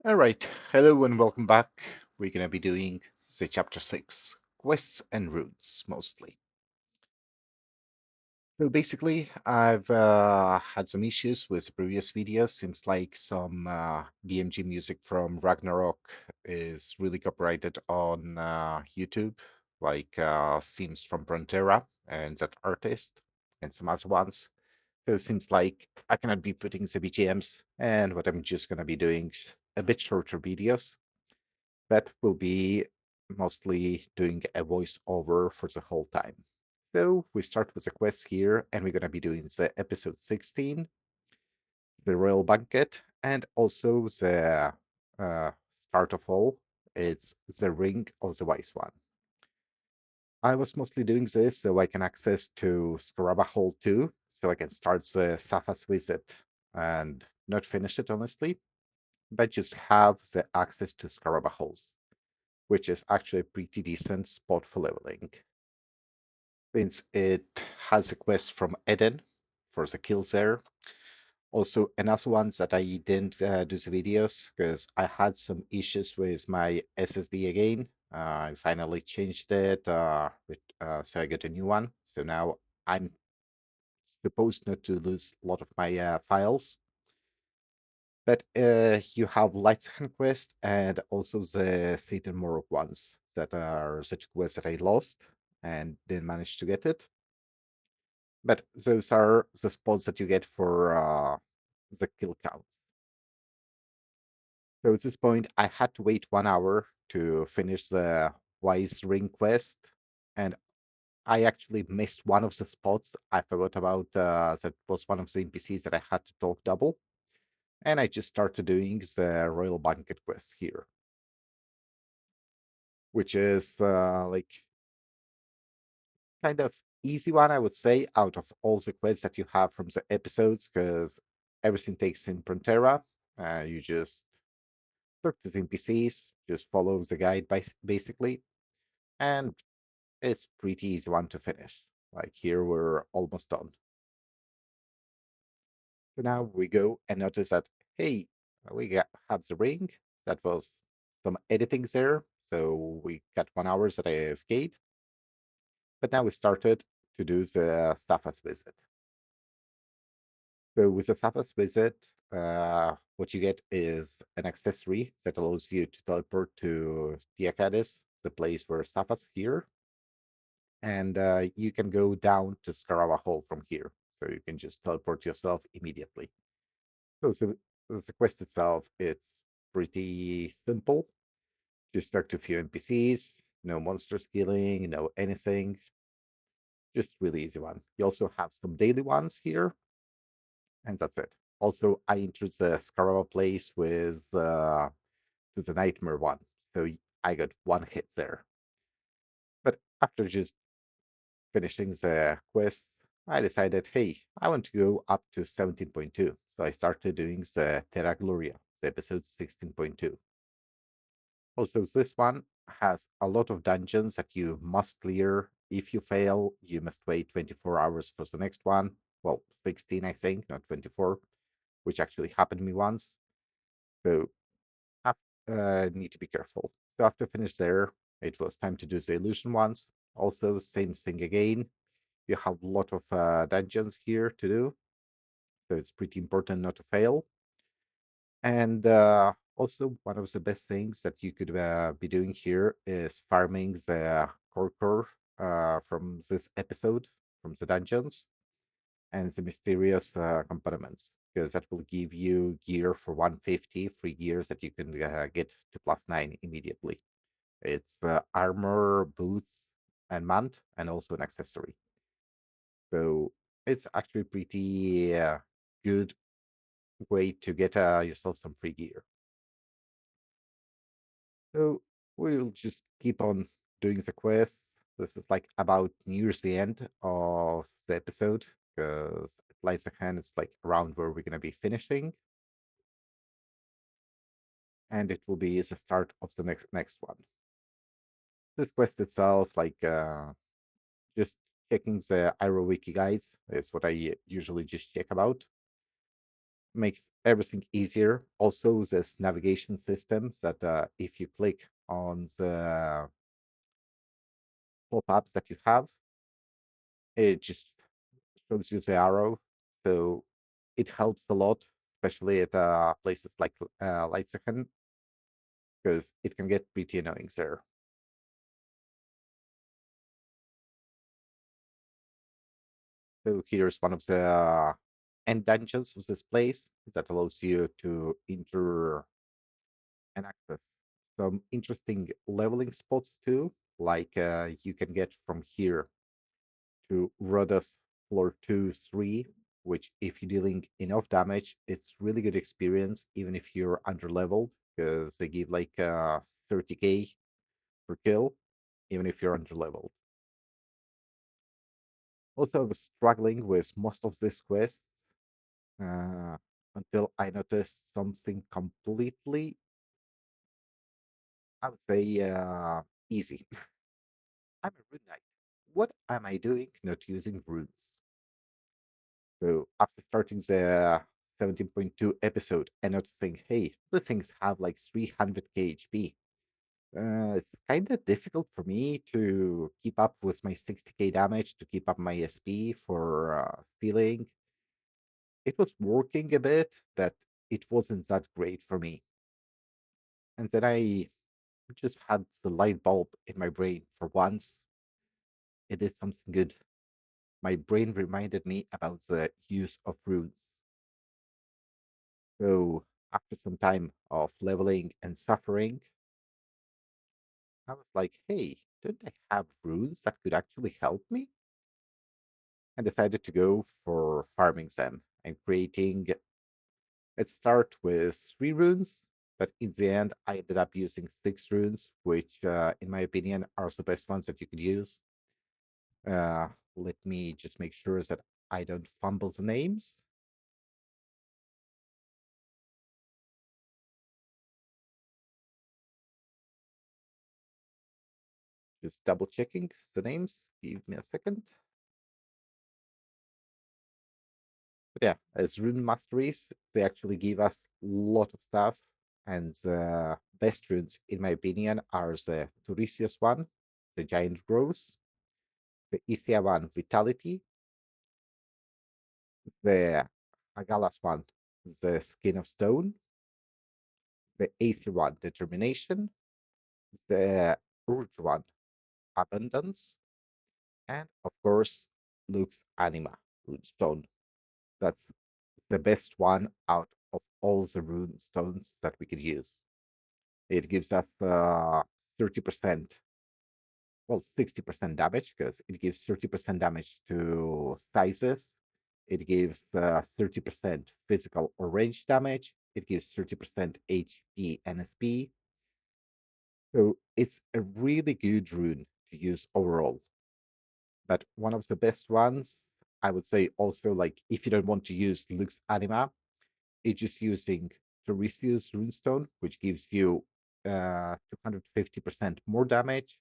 Alright, hello and welcome back. We're gonna be doing the chapter 6, quests and routes mostly. So basically, I've had some issues with the previous videos. Seems like some BMG music from Ragnarok is really copyrighted on YouTube, like themes from Frontera and that artist and some other ones. So it seems like I cannot be putting the BGMs, and what I'm just gonna be doing is a bit shorter videos that will be mostly doing a voiceover for the whole time. So we start with the quest here, and we're going to be doing the episode 16, the Royal Banquet, and also the uh, start of all, it's the Ring of the Wise One. I was mostly doing this so I can access to Scaraba Hall 2, so I can start the Safas visit and not finish it, honestly, but just have the access to Scaraba Halls, which is actually a pretty decent spot for leveling, since it has a quest from Eden for the kills there. Also, another one that I didn't do the videos because I had some issues with my SSD again. I finally changed it, so I got a new one. So now I'm supposed not to lose a lot of my files. But you have Lightsahan quest and also the Satan Morok ones that are such quests that I lost and didn't manage to get it. But those are the spots that you get for the kill count. So at this point, I had to wait 1 hour to finish the Wise Ring quest, and I actually missed one of the spots. I forgot about that was one of the NPCs that I had to talk double, and I just started doing the Royal Banquet quest here, which is like kind of easy one, I would say, out of all the quests that you have from the episodes, because everything takes in Frontera. You just talk to the NPCs, just follow the guide basically, and it's pretty easy one to finish. Like here, we're almost done. So now we go and notice that, hey, have the ring. That was some editing there. So we got 1 hour that I AFK'd. But now we started to do the Safas visit. So with the Safas visit, what you get is an accessory that allows you to teleport to Tiakadis, the place where Safas here, and you can go down to Skarava Hall from here. So you can just teleport yourself immediately. So the quest itself, it's pretty simple. Just talk to a few NPCs, no monster killing, no anything. Just really easy one. You also have some daily ones here, and that's it. Also, I entered the Scaraba place with the Nightmare one, so I got one hit there. But after just finishing the quest, I decided, hey, I want to go up to 17.2. So I started doing the Terra Gloria, the episode 16.2. Also, this one has a lot of dungeons that you must clear. If you fail, you must wait 24 hours for the next one. Well, 16, I think, not 24, which actually happened to me once. So need to be careful. So after finish there, it was time to do the illusion ones. Also, same thing again. You have a lot of dungeons here to do, so it's pretty important not to fail. And also, one of the best things that you could be doing here is farming the core from this episode, from the dungeons, and the mysterious components, because that will give you gear for 150 free gears that you can get to +9 immediately. It's armor, boots, and mant, and also an accessory. So it's actually pretty good way to get yourself some free gear. So we'll just keep on doing the quest. This is like about nears the end of the episode because it lights a hand. It's like around where we're gonna be finishing, and it will be the start of the next one. This quest itself, like just checking the IRO wiki guides, is what I usually just check about. Makes everything easier. Also, there's navigation systems that if you click on the pop-ups that you have, it just shows you the arrow. So it helps a lot, especially at places like Leipzig, because it can get pretty annoying there. So here's one of the end dungeons of this place that allows you to enter and access some interesting leveling spots too. Like you can get from here to Rhodos floor 2, 3, which if you're dealing enough damage, it's really good experience, even if you're under leveled, because they give like 30k per kill, even if you're under leveled. Also, I was struggling with most of these quests uh, until I noticed something completely, I would say, easy. I'm a Rune Knight. What am I doing not using runes? So after starting the 17.2 episode and noticing, hey, the things have like 300k HP, it's kind of difficult for me to keep up with my 60k damage, to keep up my SP for feeling. It was working a bit, but it wasn't that great for me. And then I just had the light bulb in my brain for once. It did something good. My brain reminded me about the use of runes. So after some time of leveling and suffering, I was like, hey, don't I have runes that could actually help me? And decided to go for farming them and creating. Let's start with 3 runes, but in the end, I ended up using 6 runes, which, in my opinion, are the best ones that you could use. Uh, Let me just make sure that I don't fumble the names. Just double checking the names. Give me a second. But yeah, as rune masteries, they actually give us a lot of stuff. And the best runes, in my opinion, are the Turisius one, the Giant Growth, the Ithia one, Vitality, the Agalas one, the Skin of Stone, the Aether one, Determination, the Urge one, Abundance, and of course, Luke's Anima, Runestone. That's the best one out of all the rune stones that we could use. It gives us 30%, well, 60% damage because it gives 30% damage to sizes. It gives 30% physical or range damage. It gives 30% HP and SP. So it's a really good rune to use overall. But one of the best ones, I would say also, like if you don't want to use Lux Anima, it's just using Tiresias Runestone, which gives you 250% more damage.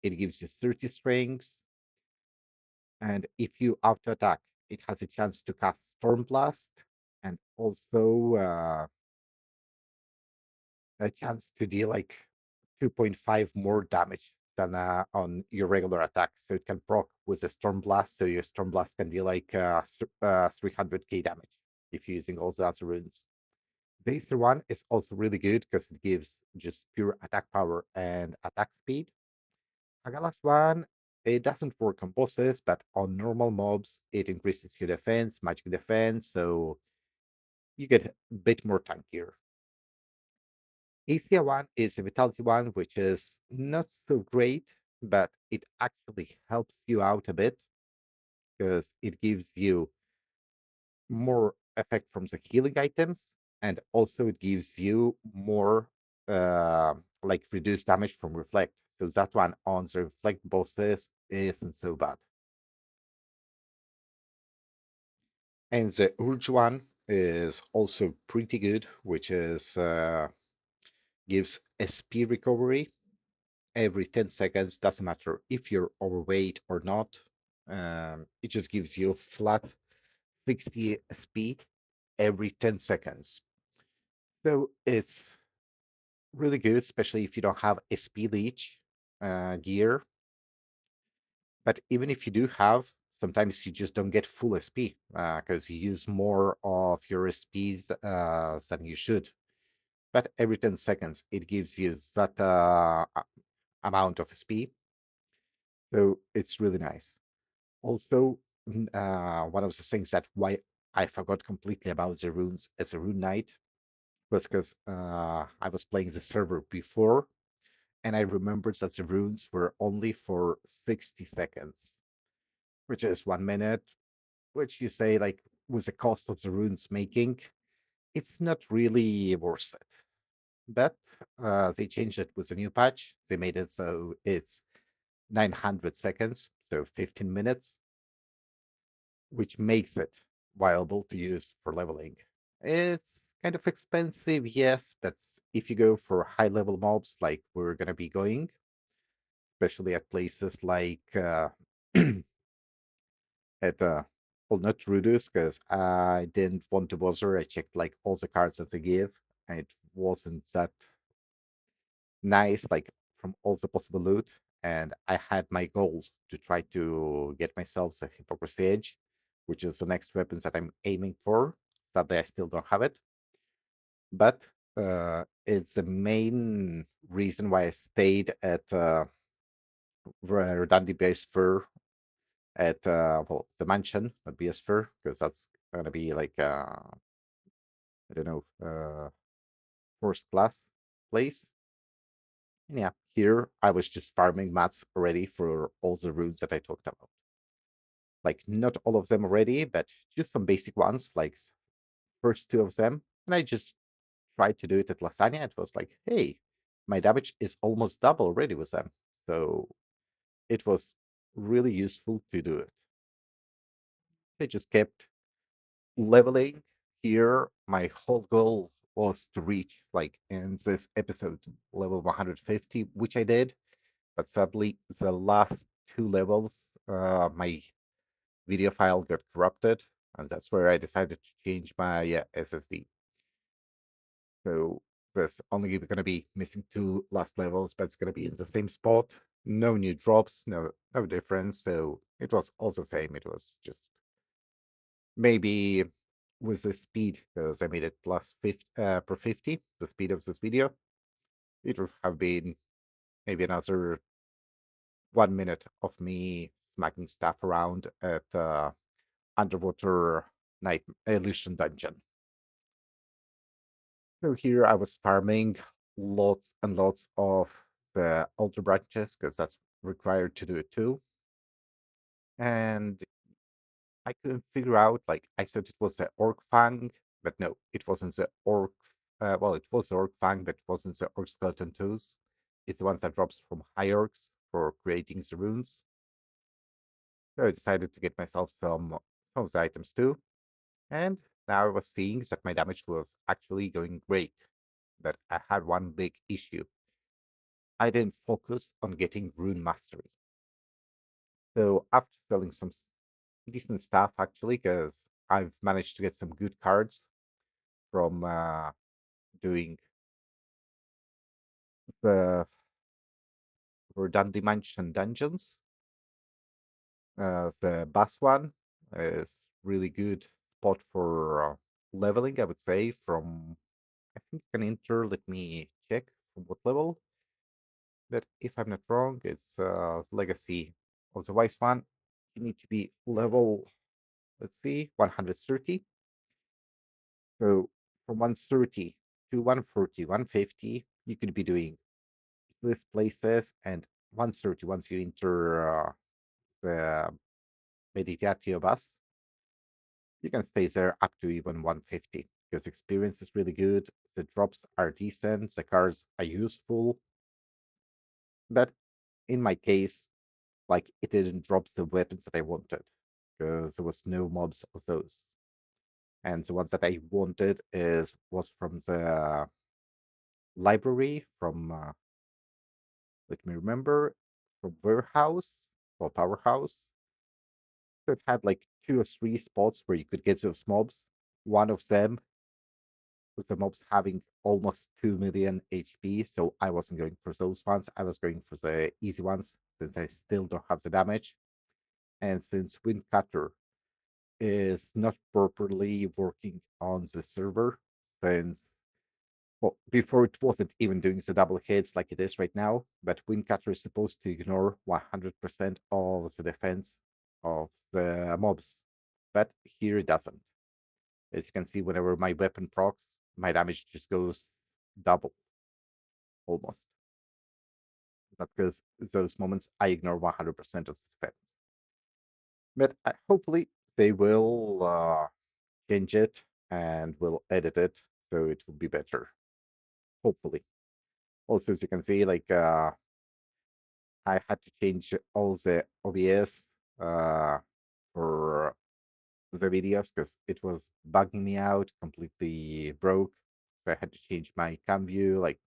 It gives you 30 strings. And if you auto attack, it has a chance to cast Storm Blast and also a chance to deal like 2.5 more damage than on your regular attack. So it can proc with a Storm Blast. So your Storm Blast can deal like 300k damage if you're using all the other runes. The Aether one is also really good because it gives just pure attack power and attack speed. Agalas one, it doesn't work on bosses, but on normal mobs, it increases your defense, magic defense, so you get a bit more tankier. Aethia one is a vitality one, which is not so great, but it actually helps you out a bit because it gives you more effect from the healing items, and also it gives you more like reduced damage from reflect. So that one on the reflect bosses isn't so bad. And the urge one is also pretty good, which is gives SP recovery every 10 seconds. Doesn't matter if you're overweight or not. It just gives you flat 60 SP every 10 seconds. So it's really good, especially if you don't have a speed leech gear. But even if you do have, sometimes you just don't get full SP because you use more of your SP than you should. But every 10 seconds, it gives you that amount of SP. So it's really nice. Also, one of the things that why I forgot completely about the runes as a Rune Knight was because I was playing the server before, and I remembered that the runes were only for 60 seconds, which is 1 minute, which you say, like, with the cost of the runes making, it's not really worth it. But they changed it with a new patch. They made it so it's 900 seconds, so 15 minutes, which makes it viable to use for leveling. It's kind of expensive, yes, but if you go for high level mobs like we're going to be going, especially at places like at well, not Rudus, because I didn't want to bother. I checked like all the cards that they give, and it wasn't that nice, like from all the possible loot. And I had my goals to try to get myself the Hypocrisy Edge, which is the next weapons that I'm aiming for. Sadly, I still don't have it, but it's the main reason why I stayed at Redundant Base Fur at well, the mansion at BS Fur, because that's gonna be like I don't know, first class place. And yeah, here I was just farming mats already for all the runes that I talked about. Like not all of them already, but just some basic ones, like first two of them. And I just tried to do it at Lasagna. It was like, hey, my damage is almost double already with them. So it was really useful to do it. I just kept leveling here. My whole goal was to reach, like in this episode, level 150, which I did. But sadly, the last two levels, my video file got corrupted, and that's where I decided to change my SSD. So there's only going to be missing two last levels, but it's going to be in the same spot. No new drops, no difference. So it was also the same. It was just maybe with the speed, because I made it plus 50 per 50, the speed of this video. It would have been maybe another 1 minute of me smacking stuff around at underwater night illusion dungeon. So here I was farming lots and lots of the altar branches because that's required to do it too. And I couldn't figure out, like, I thought it was the orc fang, but no, it wasn't the orc. Well, it was the orc fang, but it wasn't the orc skeleton tools. It's the ones that drops from high orcs for creating the runes. So I decided to get myself some of the items too. And now I was seeing that my damage was actually going great. But I had one big issue. I didn't focus on getting rune mastery. So after selling some decent stuff, actually, because I've managed to get some good cards from doing the Verdant Dimension dungeons. The boss one is really good spot for leveling, I would say. From I think you can enter. Let me check from what level. But if I'm not wrong, it's Legacy of the Wise One. You need to be level, let's see, 130. So from 130 to 140, 150, you could be doing lift places, and 130 once you enter the Meditatio bus, you can stay there up to even 150 because experience is really good. The drops are decent, the cars are useful, but in my case, like it didn't drop the weapons that I wanted because there was no mobs of those. And the ones that I wanted is was from the library from let me remember from warehouse or powerhouse. So it had like two or three spots where you could get those mobs. one of them with the mobs having almost 2 million HP, so I wasn't going for those ones. I was going for the easy ones since I still don't have the damage. And since Windcutter is not properly working on the server, since well, before it wasn't even doing the double hits like it is right now, but Windcutter is supposed to ignore 100% of the defense of the mobs, but here it doesn't. As you can see, whenever my weapon procs, my damage just goes double almost. That's because those moments I ignore 100% of the defense. But hopefully they will change it and will edit it so it will be better. Hopefully. Also, as you can see, like I had to change all the OBS for the videos because it was bugging me out, completely broke. So I had to change my cam view, like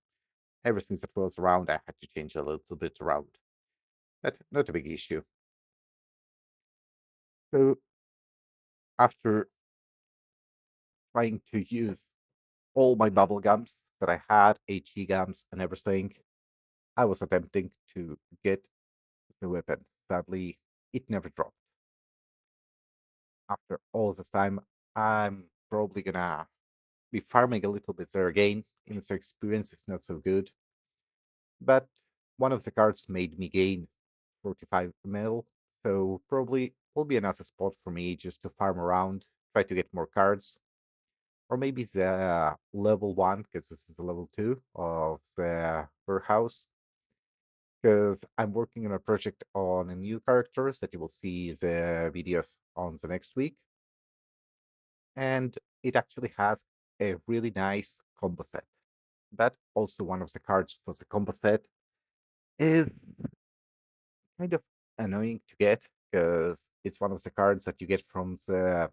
everything that was around, I had to change a little bit around. But not a big issue. So after trying to use all my bubble gums that I had, HE gums and everything, I was attempting to get the weapon. Sadly, it never dropped. After all this time, I'm probably gonna be farming a little bit there again. Even the experience is not so good. But one of the cards made me gain 45 mil, so probably will be another spot for me just to farm around, try to get more cards. Or maybe the level 1, because this is the level 2 of the warehouse. Because I'm working on a project on a new characters that you will see the videos on the next week. And it actually has a really nice combo set. That also one of the cards for the combo set is kind of annoying to get because it's one of the cards that you get from the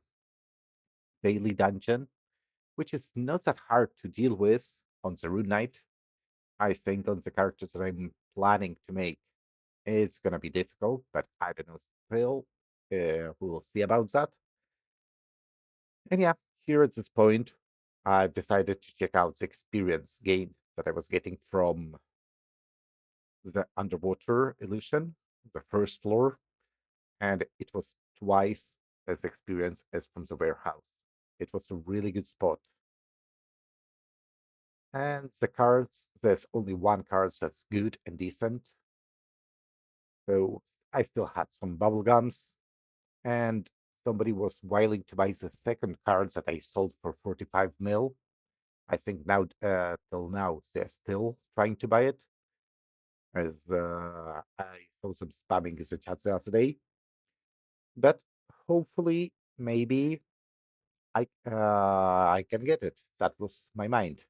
daily dungeon, which is not that hard to deal with on the Rune Knight. I think on the characters that I'm planning to make, it's gonna be difficult, but I don't know still. We will see about that. And yeah, here at this point, I've decided to check out the experience gain that I was getting from the underwater illusion, the first floor, and it was twice as experience as from the warehouse. It was a really good spot. And the cards, there's only one card that's good and decent. So I still had some bubble gums, and somebody was willing to buy the second cards that I sold for 45 mil. I think now, till now, they're still trying to buy it, as I saw some spamming in the chat the other day. But hopefully, maybe I can get it. That was my mind.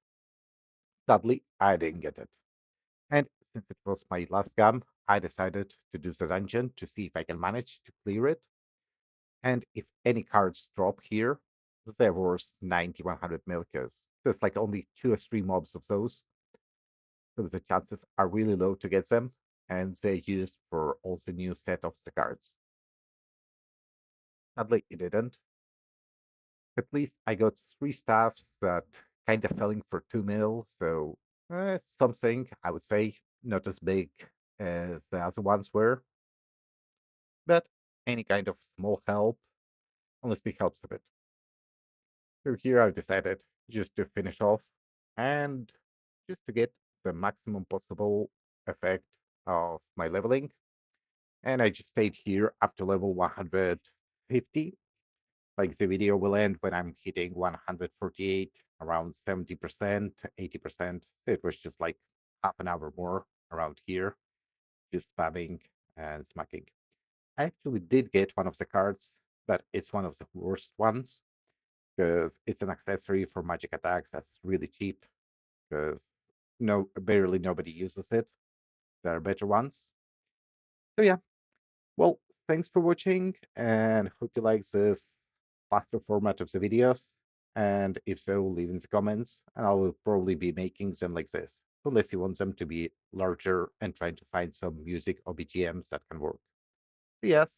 Sadly, I didn't get it. And since it was my last gum, I decided to do the dungeon to see if I can manage to clear it. And if any cards drop here, they're worth 90, 100 milkers. There's like only 2 or 3 mobs of those. So the chances are really low to get them. And they're used for all the new set of the cards. Sadly, it didn't. At least I got 3 staffs that kind of selling for 2 mil. So something, I would say, not as big as the other ones were. But any kind of small help honestly helps a bit. So here I've decided just to finish off and just to get the maximum possible effect of my leveling. And I just stayed here up to level 150. Like the video will end when I'm hitting 148, around 70%, 80%. It was just like half an hour more around here, just spamming and smacking. I actually did get one of the cards, but it's one of the worst ones because it's an accessory for magic attacks that's really cheap because barely nobody uses it. There are better ones. So yeah, well, thanks for watching and hope you like this faster format of the videos. And if so, leave in the comments and I will probably be making them like this, unless you want them to be larger and trying to find some music or BGMs that can work. So yes,